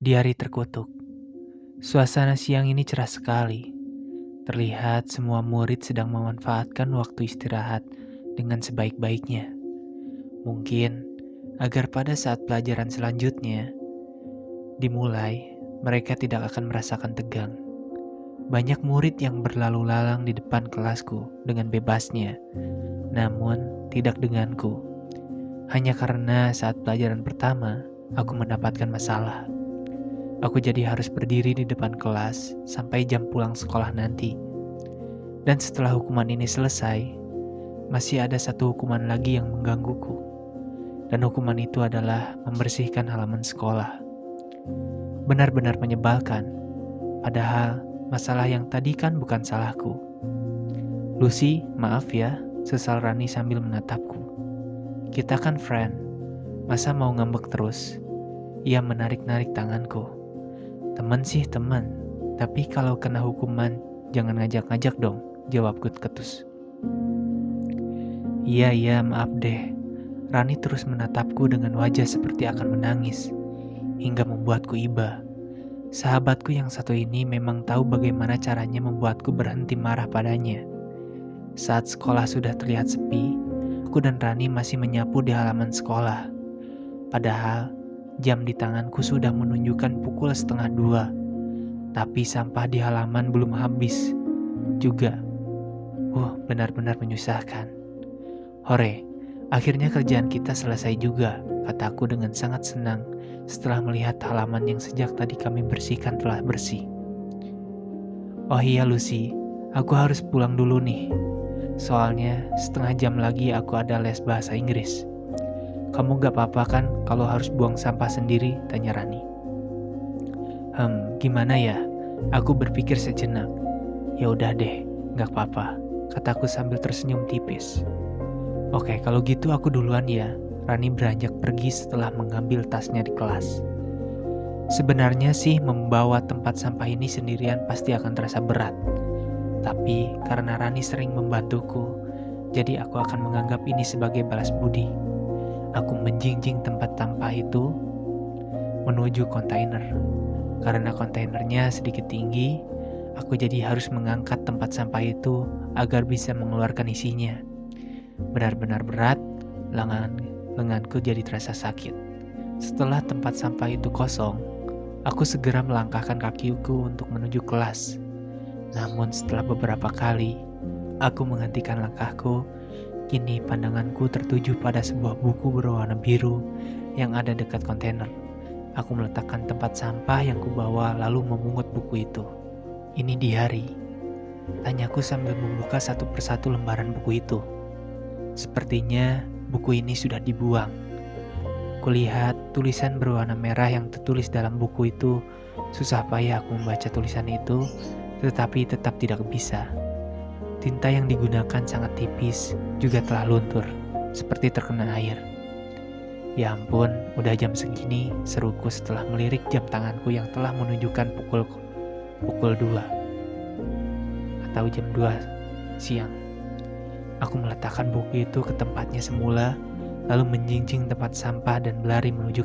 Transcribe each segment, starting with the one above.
Di hari terkutuk, suasana siang ini cerah sekali. Terlihat semua murid sedang memanfaatkan waktu istirahat dengan sebaik-baiknya. Mungkin agar pada saat pelajaran selanjutnya dimulai, mereka tidak akan merasakan tegang. Banyak murid yang berlalu lalang di depan kelasku dengan bebasnya, namun tidak denganku. Hanya karena saat pelajaran pertama, aku mendapatkan masalah. Aku jadi harus berdiri di depan kelas sampai jam pulang sekolah nanti. Dan setelah hukuman ini selesai, masih ada satu hukuman lagi yang menggangguku. Dan hukuman itu adalah membersihkan halaman sekolah. Benar-benar menyebalkan, padahal masalah yang tadi kan bukan salahku. Lucy, maaf ya, sesal Rani sambil menatapku. Kita kan friend, masa mau ngambek terus? Ia menarik-narik tanganku. Teman sih teman, tapi kalau kena hukuman, jangan ngajak-ngajak dong, jawabku ketus. Iya, maaf deh. Rani terus menatapku dengan wajah seperti akan menangis, hingga membuatku iba. Sahabatku yang satu ini memang tahu bagaimana caranya membuatku berhenti marah padanya. Saat sekolah sudah terlihat sepi, aku dan Rani masih menyapu di halaman sekolah. Padahal, jam di tanganku sudah menunjukkan pukul 1:30. Tapi sampah di halaman belum habis juga. Benar-benar menyusahkan. Hore, akhirnya kerjaan kita selesai juga, kataku dengan sangat senang setelah melihat halaman yang sejak tadi kami bersihkan telah bersih. Oh iya Lucy, aku harus pulang dulu nih. Soalnya setengah jam lagi aku ada les bahasa Inggris. Kamu gak apa-apa kan kalau harus buang sampah sendiri? Tanya Rani. Gimana ya? Aku berpikir sejenak. Ya udah deh, gak apa-apa, kataku sambil tersenyum tipis. Oke, kalau gitu aku duluan ya. Rani beranjak pergi setelah mengambil tasnya di kelas. Sebenarnya sih membawa tempat sampah ini sendirian pasti akan terasa berat. Tapi karena Rani sering membantuku, jadi aku akan menganggap ini sebagai balas budi. Aku menjinjing tempat sampah itu menuju kontainer. Karena kontainernya sedikit tinggi, aku jadi harus mengangkat tempat sampah itu agar bisa mengeluarkan isinya. Benar-benar berat, lenganku jadi terasa sakit. Setelah tempat sampah itu kosong, aku segera melangkahkan kakiku untuk menuju kelas. Namun setelah beberapa kali, aku menghentikan langkahku. Kini pandanganku tertuju pada sebuah buku berwarna biru yang ada dekat kontainer. Aku meletakkan tempat sampah yang kubawa lalu memungut buku itu. Ini diari, tanyaku sambil membuka satu persatu lembaran buku itu. Sepertinya buku ini sudah dibuang. Kulihat tulisan berwarna merah yang tertulis dalam buku itu. Susah payah aku membaca tulisan itu, tetapi tetap tidak bisa. Tinta yang digunakan sangat tipis, juga telah luntur, seperti terkena air. Ya ampun, udah jam segini, seruku setelah melirik jam tanganku yang telah menunjukkan pukul 2 atau jam 2 siang. Aku meletakkan buku itu ke tempatnya semula, lalu menjinjing tempat sampah dan berlari menuju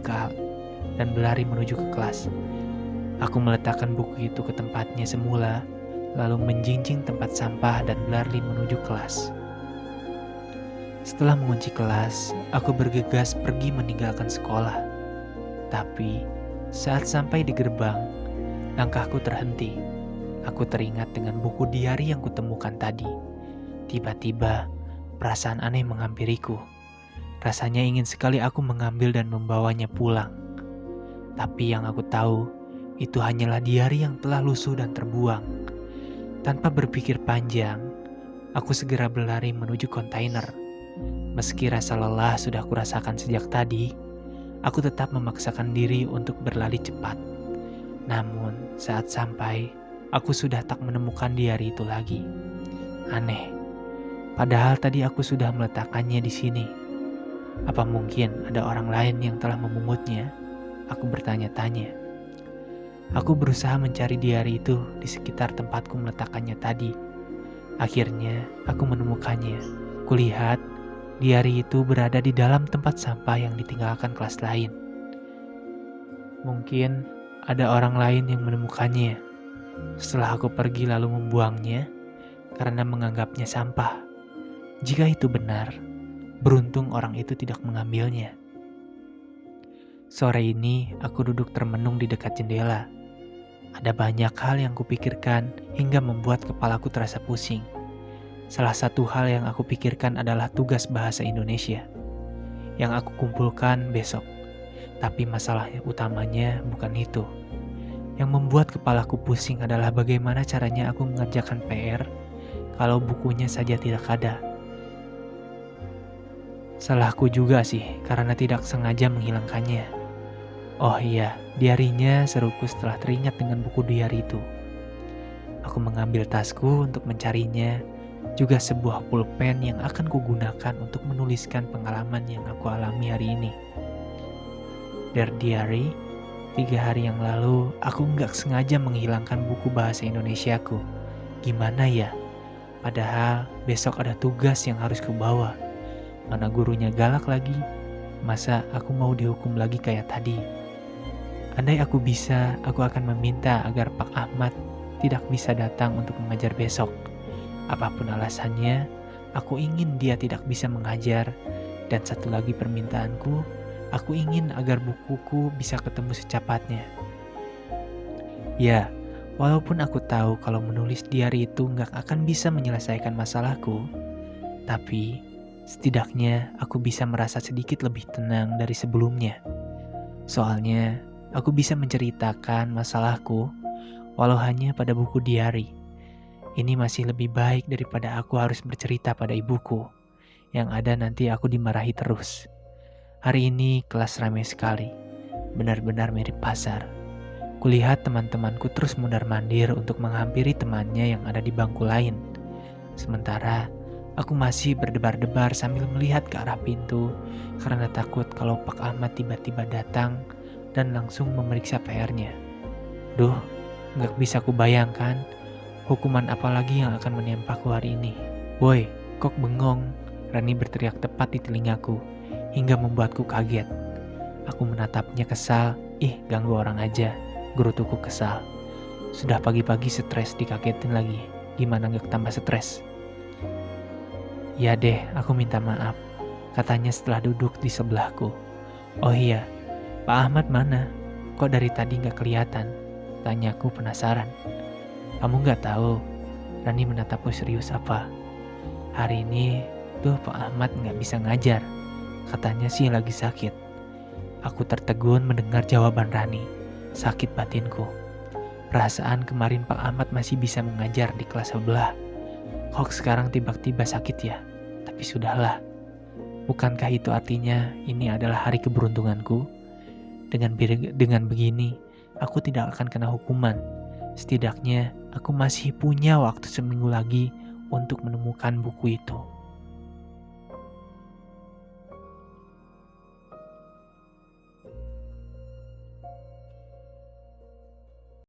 ke kelas. Aku meletakkan buku itu ke tempatnya semula, lalu menjinjing tempat sampah dan berlari menuju kelas. Setelah mengunci kelas, aku bergegas pergi meninggalkan sekolah. Tapi, saat sampai di gerbang, langkahku terhenti. Aku teringat dengan buku diari yang kutemukan tadi. Tiba-tiba, perasaan aneh menghampiriku. Rasanya ingin sekali aku mengambil dan membawanya pulang. Tapi yang aku tahu, itu hanyalah diari yang telah lusuh dan terbuang. Tanpa berpikir panjang, aku segera berlari menuju kontainer. Meski rasa lelah sudah kurasakan sejak tadi, aku tetap memaksakan diri untuk berlari cepat. Namun, saat sampai, aku sudah tak menemukan diari itu lagi. Aneh, padahal tadi aku sudah meletakkannya di sini. Apa mungkin ada orang lain yang telah memungutnya? Aku bertanya-tanya. Aku berusaha mencari diari itu di sekitar tempatku meletakkannya tadi. Akhirnya, aku menemukannya. Kulihat, diari itu berada di dalam tempat sampah yang ditinggalkan kelas lain. Mungkin ada orang lain yang menemukannya. Setelah aku pergi lalu membuangnya karena menganggapnya sampah. Jika itu benar, beruntung orang itu tidak mengambilnya. Sore ini aku duduk termenung di dekat jendela. Ada banyak hal yang kupikirkan hingga membuat kepalaku terasa pusing. Salah satu hal yang aku pikirkan adalah tugas bahasa Indonesia yang aku kumpulkan besok. Tapi masalah utamanya bukan itu. Yang membuat kepalaku pusing adalah bagaimana caranya aku mengerjakan PR kalau bukunya saja tidak ada. Salahku juga sih karena tidak sengaja menghilangkannya. Oh iya, diarinya seruku setelah teringat dengan buku diari itu. Aku mengambil tasku untuk mencarinya, juga sebuah pulpen yang akan kugunakan untuk menuliskan pengalaman yang aku alami hari ini. Dear Diary, 3 hari yang lalu aku nggak sengaja menghilangkan buku bahasa Indonesiaku. Gimana ya? Padahal besok ada tugas yang harus kubawa. Mana gurunya galak lagi? Masa aku mau dihukum lagi kayak tadi? Andai aku bisa, aku akan meminta agar Pak Ahmad tidak bisa datang untuk mengajar besok. Apapun alasannya, aku ingin dia tidak bisa mengajar. Dan satu lagi permintaanku, aku ingin agar bukuku bisa ketemu secepatnya. Ya, walaupun aku tahu kalau menulis diari itu nggak akan bisa menyelesaikan masalahku, tapi setidaknya aku bisa merasa sedikit lebih tenang dari sebelumnya. Soalnya, aku bisa menceritakan masalahku walau hanya pada buku diari. Ini masih lebih baik daripada aku harus bercerita pada ibuku. Yang ada nanti aku dimarahi terus. Hari ini kelas ramai sekali. Benar-benar mirip pasar. Kulihat teman-temanku terus mondar-mandir untuk menghampiri temannya yang ada di bangku lain. Sementara aku masih berdebar-debar sambil melihat ke arah pintu karena takut kalau Pak Ahmad tiba-tiba datang dan langsung memeriksa PR-nya. Duh, gak bisa kubayangkan hukuman apa lagi yang akan menempaku hari ini. Woi, kok bengong? Rani berteriak tepat di telingaku hingga membuatku kaget. Aku menatapnya kesal. Ih, ganggu orang aja. Gerutuku kesal. Sudah pagi-pagi stres dikagetin lagi. Gimana gak tambah stres? Ya deh, aku minta maaf, katanya setelah duduk di sebelahku. Oh iya, Pak Ahmad mana? Kok dari tadi gak kelihatan? Tanyaku penasaran. Kamu gak tahu? Rani menatapku serius apa? Hari ini tuh Pak Ahmad gak bisa ngajar. Katanya sih lagi sakit. Aku tertegun mendengar jawaban Rani. Sakit batinku. Perasaan kemarin Pak Ahmad masih bisa mengajar di kelas sebelah. Kok sekarang tiba-tiba sakit ya? Tapi sudahlah. Bukankah itu artinya ini adalah hari keberuntunganku? Dengan begini, aku tidak akan kena hukuman. Setidaknya aku masih punya waktu seminggu lagi untuk menemukan buku itu.